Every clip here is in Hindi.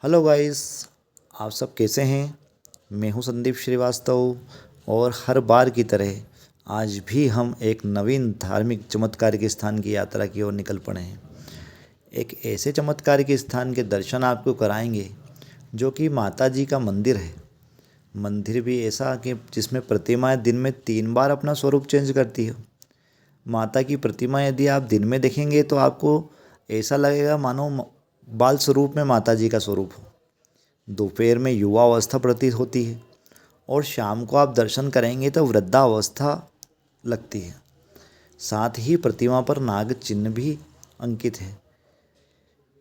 Hello guys. आप सब कैसे हैं? मैं हूं संदीप श्रीवास्तव और हर बार की तरह आज भी हम एक नवीन धार्मिक चमत्कारिक स्थान की यात्रा की ओर निकल पड़े हैं। एक ऐसे चमत्कारिक स्थान के दर्शन आपको कराएंगे जो कि माता जी का मंदिर है। मंदिर भी ऐसा कि जिसमें प्रतिमाएं दिन में 3 बार अपना स्वरूप चेंज करती है। माता की प्रतिमा यदि आप दिन में देखेंगे तो आपको ऐसा लगेगा मानो बाल स्वरूप में माता जी का स्वरूप हो। दोपहर में युवा अवस्था प्रतीत होती है और शाम को आप दर्शन करेंगे तो वृद्धावस्था लगती है। साथ ही प्रतिमा पर नाग चिन्ह भी अंकित है।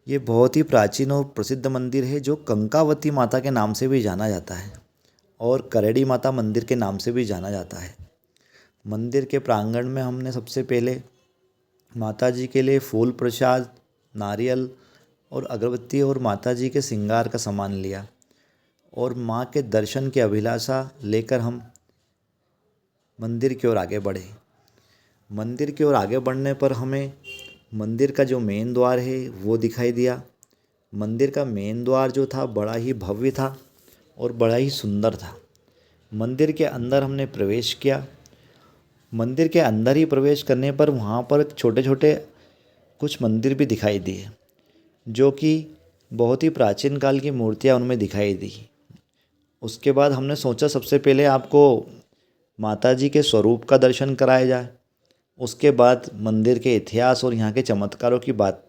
ये बहुत ही प्राचीन और प्रसिद्ध मंदिर है जो कंकावती माता के नाम से भी जाना जाता है और करेड़ी माता मंदिर के नाम से भी जाना जाता है। मंदिर के प्रांगण में हमने सबसे पहले माता जी के लिए फूल प्रसाद, नारियल और अगरबत्ती और माता जी के श्रृंगार का सामान लिया और माँ के दर्शन की अभिलाषा लेकर हम मंदिर की ओर आगे बढ़े। मंदिर की ओर आगे बढ़ने पर हमें मंदिर का जो मेन द्वार है वो दिखाई दिया। मंदिर का मेन द्वार जो था बड़ा ही भव्य था और बड़ा ही सुंदर था। मंदिर के अंदर हमने प्रवेश किया। मंदिर के अंदर ही प्रवेश करने पर वहाँ पर छोटे छोटे कुछ मंदिर भी दिखाई दिए जो कि बहुत ही प्राचीन काल की मूर्तियाँ उनमें दिखाई दी। उसके बाद हमने सोचा सबसे पहले आपको माता जी के स्वरूप का दर्शन कराया जाए। उसके बाद मंदिर के इतिहास और यहाँ के चमत्कारों की बात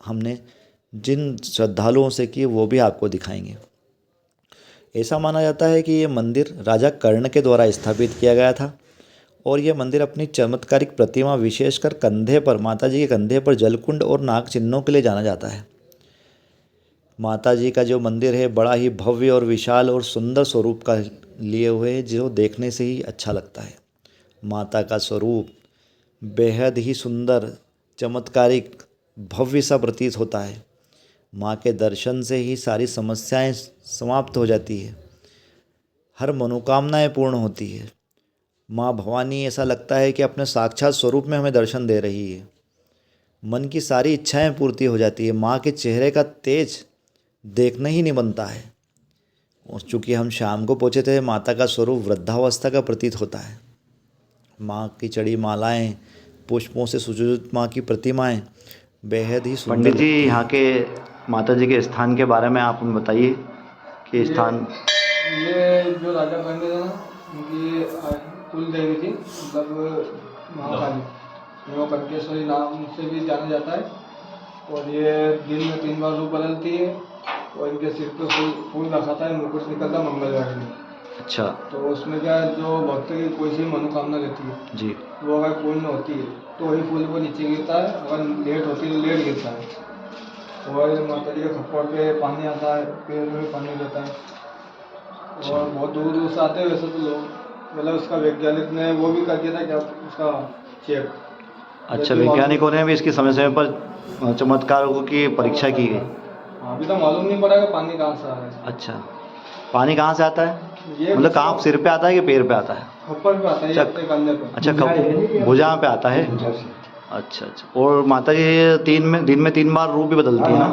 हमने जिन श्रद्धालुओं से की वो भी आपको दिखाएंगे। ऐसा माना जाता है कि ये मंदिर राजा कर्ण के द्वारा स्थापित किया गया था और यह मंदिर अपनी चमत्कारिक प्रतिमा विशेषकर कंधे पर माता जी के कंधे पर जलकुंड और नाग चिन्हों के लिए जाना जाता है। माता जी का जो मंदिर है बड़ा ही भव्य और विशाल और सुंदर स्वरूप का लिए हुए है जो देखने से ही अच्छा लगता है। माता का स्वरूप बेहद ही सुंदर, चमत्कारिक, भव्य सा प्रतीत होता है। माँ के दर्शन से ही सारी समस्याएं समाप्त हो जाती है, हर मनोकामनाएं पूर्ण होती है। माँ भवानी ऐसा लगता है कि अपने साक्षात स्वरूप में हमें दर्शन दे रही है। मन की सारी इच्छाएं पूर्ति हो जाती है। माँ के चेहरे का तेज देखना ही नहीं बनता है। और चूँकि हम शाम को पहुँचे थे, माता का स्वरूप वृद्धावस्था का प्रतीत होता है। माँ की चढ़ी मालाएं, पुष्पों से सुसज्जित माँ की प्रतिमाएं बेहद ही सुंदर पंडित जी, लगती यहाँ हैं। के माता जी के स्थान के बारे में आप हमें बताइए कि स्थान। ये जो राजा पंडित है ना, उनकी कुल देवी थी, मतलब महाकाली, जो कंकेश्वरी नाम से भी जाना जाता है। और ये दिन में 3 बार रूप बदलती है और इनके सिर पे फूल रखा था, मुकुट निकलता मंगलवार में। अच्छा तो उसमें क्या है, जो भक्त की कोई सी मनोकामना रहती है जी। वो अगर पूर्ण होती है तो वही फूल को नीचे गिरता है, अगर लेट होती है तो लेट गिरता है। और माता जी के खप्पड़ पे पानी आता है, पेड़ में पानी रहता है और बहुत दूर दूर से आते हैं। वैसे तो लोग, मतलब उसका वैज्ञानिक ने वो भी कर दिया था क्या उसका चेक। अच्छा, वैज्ञानिकों ने भी इसकी समय समय पर चमत्कारों की परीक्षा की है। अभी तो मालूम नहीं पड़ा कि पानी कहाँ से आ रहा है। अच्छा, पानी कहाँ से आता है? ये मतलब कहाँ, सिर पे आता है कि पैर पे आता है? खप्पड़ पे आता है, ये अपने कंधे पे। अच्छा, भुजा पे आता है। अच्छा अच्छा। और माता जी दिन में 3 बार रूप भी बदलती है ना?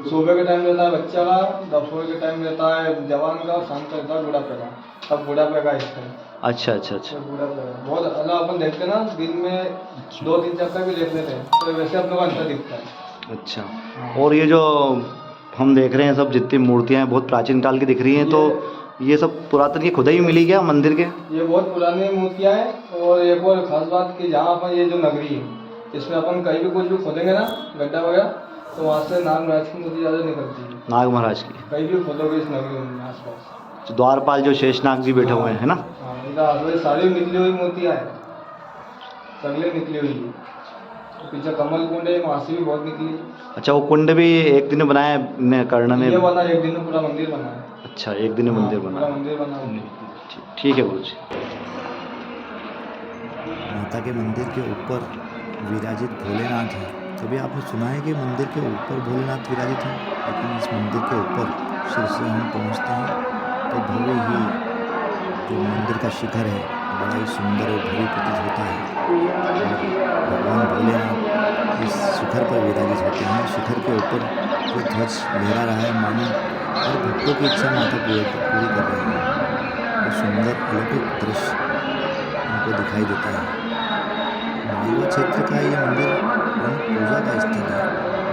सुबह के टाइम रहता है बच्चा का, दोपहर के टाइम रहता है जवान का, शाम को रहता है बुढ़ापे का। तब बुढ़ापे का इसका है। अच्छा अच्छा अच्छा। बुढ़ापे का बहुत अलग अपन देखते हैं ना, दिन में 2-3 चक्कर भी देख लेते हैं तो वैसे अपने को अंतर दिखता है। अच्छा, और ये जो हम देख रहे हैं सब जितनी मूर्तियाँ हैं बहुत प्राचीन काल की दिख रही हैं, तो ये सब पुरातन की खुदाई मिली क्या मंदिर के? ये बहुत पुरानी मूर्तियाँ हैं। और एक और खास बात कि जहाँ अपन ये जो नगरी है, इसमें अपन कहीं भी कुछ भी खोदेंगे ना, गड्ढा वगैरह, तो वहाँ से नाग महाराज की मूर्ति ज़्यादा निकलती है। नाग महाराज की कहीं भी खोदोगे इस नगरी में आसपास। द्वारपाल जो शेषनाग जी बैठे हुए हैं, है ना? हाँ, इधर सारी निकली हुई मूर्तियाँ हैं, सगले निकली हुई है। तो पीछे कमल कुंड है, वहाँ से भी बहुत निकली। अच्छा, वो कुंड भी एक दिन में बनाया है कर्ण ने? ये बना एक दिन में, पूरा मंदिर बना है। अच्छा, एक दिन में मंदिर बना? पूरा मंदिर बना है। ठीक है गुरु जी। माता के मंदिर के ऊपर विराजित भोलेनाथ है। कभी आपने सुना है कि मंदिर के ऊपर भोलेनाथ विराजित हैं? लेकिन इस मंदिर के ऊपर सिर से हम पहुंचते हैं तो भव्य ही जो मंदिर का शिखर है बड़ा ही सुंदर और भव्य प्रतीत होता है और भगवान भोलेनाथ इस शिखर पर विराजित होते हैं। शिखर के ऊपर जो वो ध्वज लहरा रहा है, मानो हर भक्तों की इच्छा माता पूरी कर रही है। और सुंदर अलौकिक दृश्य हमको दिखाई देता है। मालवा क्षेत्र का ये मंदिर प्रमुख पूजा का स्थल है।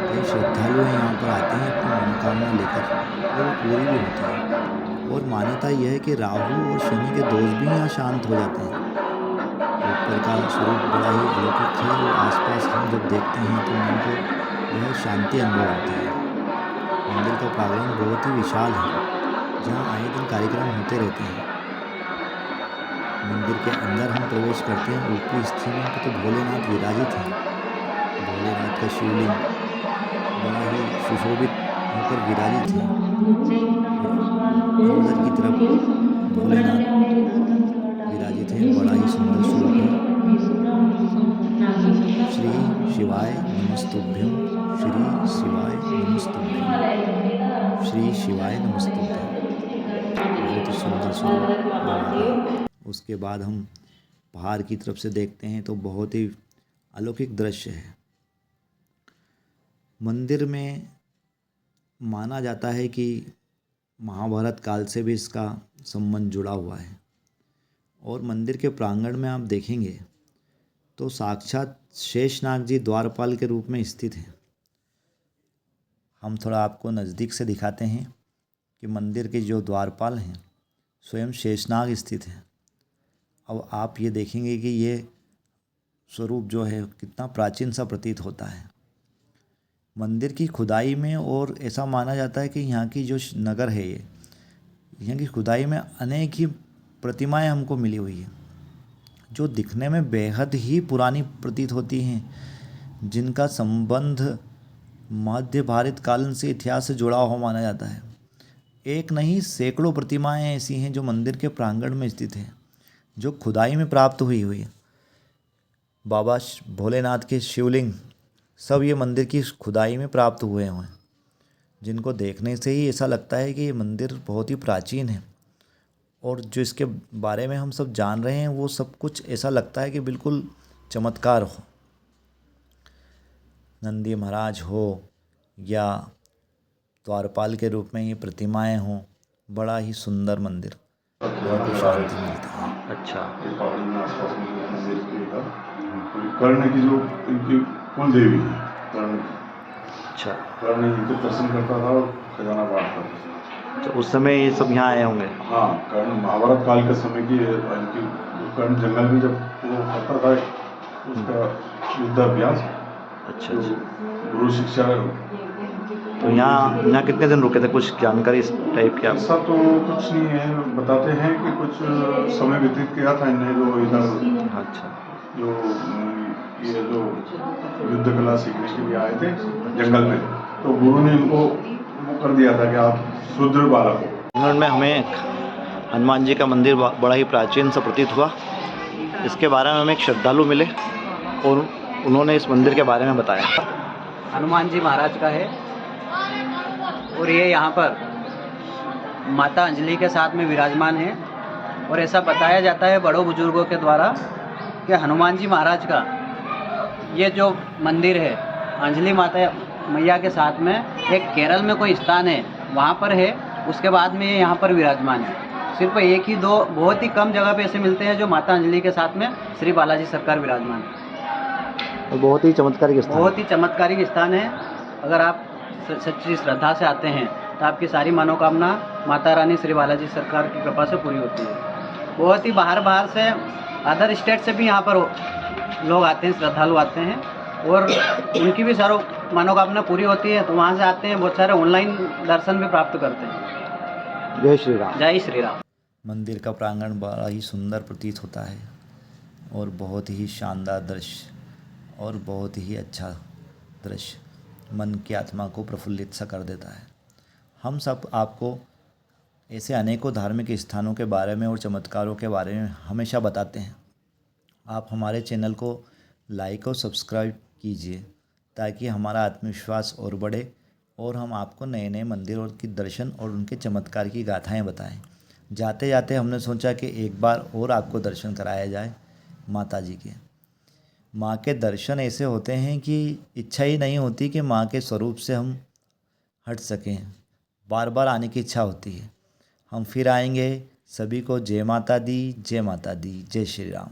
कई श्रद्धालु यहाँ पर आते हैं अपनी मनोकामना लेकर और वो पूरी भी होती है। और मान्यता यह है कि राहु और शनि के दोष भी यहाँ शांत हो जाते हैं। ऊपर का स्वरूप बड़ा ही अलौकिक है और आसपास हम जब देखते हैं तो मन को बहुत शांति अनुभव होती है। मंदिर का प्रांगण बहुत ही विशाल है, जहाँ आए दिन कार्यक्रम होते रहते हैं। मंदिर के अंदर हम प्रवेश करते हैं, ऊपरी हिस्से में तो भोलेनाथ विराजित हैं। भोलेनाथ का शिवलिंग बड़ा ही सुशोभित होकर विराजित है। अंदर की तरफ भोलेनाथ विराजित है, बड़ा ही सुंदर स्वरूप है। श्री शिवाय नमस्तुभ्यं, श्री शिवाय नमस्तुभ्यं, श्री शिवाय नमस्तुभ्यं। बहुत ही सुंदर स्वरूप बाबा का। उसके बाद हम बाहर की तरफ से देखते हैं तो बहुत ही अलौकिक दृश्य है। मंदिर में माना जाता है कि महाभारत काल से भी इसका संबंध जुड़ा हुआ है। और मंदिर के प्रांगण में आप देखेंगे तो साक्षात शेषनाग जी द्वारपाल के रूप में स्थित हैं। हम थोड़ा आपको नज़दीक से दिखाते हैं कि मंदिर के जो द्वारपाल हैं स्वयं शेषनाग स्थित हैं। अब आप ये देखेंगे कि ये स्वरूप जो है कितना प्राचीन सा प्रतीत होता है। मंदिर की खुदाई में, और ऐसा माना जाता है कि यहाँ की जो नगर है ये, यहाँ की खुदाई में अनेक ही प्रतिमाएं हमको मिली हुई है, जो दिखने में बेहद ही पुरानी प्रतीत होती हैं, जिनका संबंध मध्य भारत कालीन से इतिहास से जुड़ा हुआ माना जाता है। एक नहीं सैकड़ों प्रतिमाएं ऐसी हैं जो मंदिर के प्रांगण में स्थित हैं, जो खुदाई में प्राप्त हुई है। बाबा भोलेनाथ के शिवलिंग सब ये मंदिर की खुदाई में प्राप्त हुए हैं, जिनको देखने से ही ऐसा लगता है कि ये मंदिर बहुत ही प्राचीन है। और जो इसके बारे में हम सब जान रहे हैं वो सब कुछ ऐसा लगता है कि बिल्कुल चमत्कार हो। नंदी महाराज हो या द्वारपाल के रूप में ये प्रतिमाएं हों, बड़ा ही सुंदर मंदिर, मन को शांति मिलती है। अच्छा। कर्ण की जो इनकी कुल देवी है, कर्ण अच्छा, कर्ण इनके दर्शन करता था और खजाना बांटता था। तो उस समय ये सब यहाँ आए होंगे। हाँ, कर्ण महाभारत काल के समय की इनकी कर्ण जंगल में जब वो करता था उसका युद्धाभ्यास। अच्छा तो अच्छा। गुरु शिक्षा। तो यहाँ कितने दिन रुके थे, कुछ जानकारी इस टाइप की आप? ऐसा तो कुछ नहीं है, बताते हैं कि कुछ समय व्यतीत किया था इन्हें जो इधर। अच्छा। जो ये जो युद्ध कला सीखने के लिए आए थे जंगल में, तो गुरु ने इनको वो कर दिया था कि आप शूद्र बालक हो। जंगल में हमें हनुमान जी का मंदिर बड़ा ही प्राचीन सा प्रतीत हुआ। इसके बारे में हमें एक श्रद्धालु मिले और उन्होंने इस मंदिर के बारे में बताया। हनुमान जी महाराज का है और ये यहाँ पर माता अंजलि के साथ में विराजमान है। और ऐसा बताया जाता है बड़ों बुजुर्गों के द्वारा कि हनुमान जी महाराज का ये जो मंदिर है अंजलि माता मैया के साथ में एक केरल में कोई स्थान है वहाँ पर है, उसके बाद में ये यहाँ पर विराजमान है। सिर्फ एक ही दो बहुत ही कम जगह पे ऐसे मिलते हैं जो माता अंजलि के साथ में श्री बालाजी सरकार विराजमान है। तो बहुत ही चमत्कारिक स्थान, बहुत ही चमत्कारिक स्थान है। अगर आप सच्ची श्रद्धा से आते हैं तो आपकी सारी मनोकामना माता रानी श्री बालाजी सरकार की कृपा से पूरी होती है। बहुत ही बाहर से अदर स्टेट से भी यहाँ पर लोग आते हैं, श्रद्धालु आते हैं और उनकी भी सारों मनोकामना पूरी होती है, तो वहाँ से आते हैं। बहुत सारे ऑनलाइन दर्शन भी प्राप्त करते हैं। जय श्री राम। जय श्री राम। मंदिर का प्रांगण बड़ा ही सुंदर प्रतीत होता है और बहुत ही शानदार दृश्य और बहुत ही अच्छा दृश्य मन की आत्मा को प्रफुल्लित सा कर देता है। हम सब आपको ऐसे अनेकों धार्मिक स्थानों के बारे में और चमत्कारों के बारे में हमेशा बताते हैं। आप हमारे चैनल को लाइक और सब्सक्राइब कीजिए ताकि हमारा आत्मविश्वास और बढ़े और हम आपको नए नए मंदिरों की दर्शन और उनके चमत्कार की गाथाएं बताएं। जाते जाते हमने सोचा कि एक बार और आपको दर्शन कराया जाए माता जी के। माँ के दर्शन ऐसे होते हैं कि इच्छा ही नहीं होती कि माँ के स्वरूप से हम हट सकें। बार बार आने की इच्छा होती है। हम फिर आएंगे। सभी को जय माता दी, जय माता दी, जय श्री राम।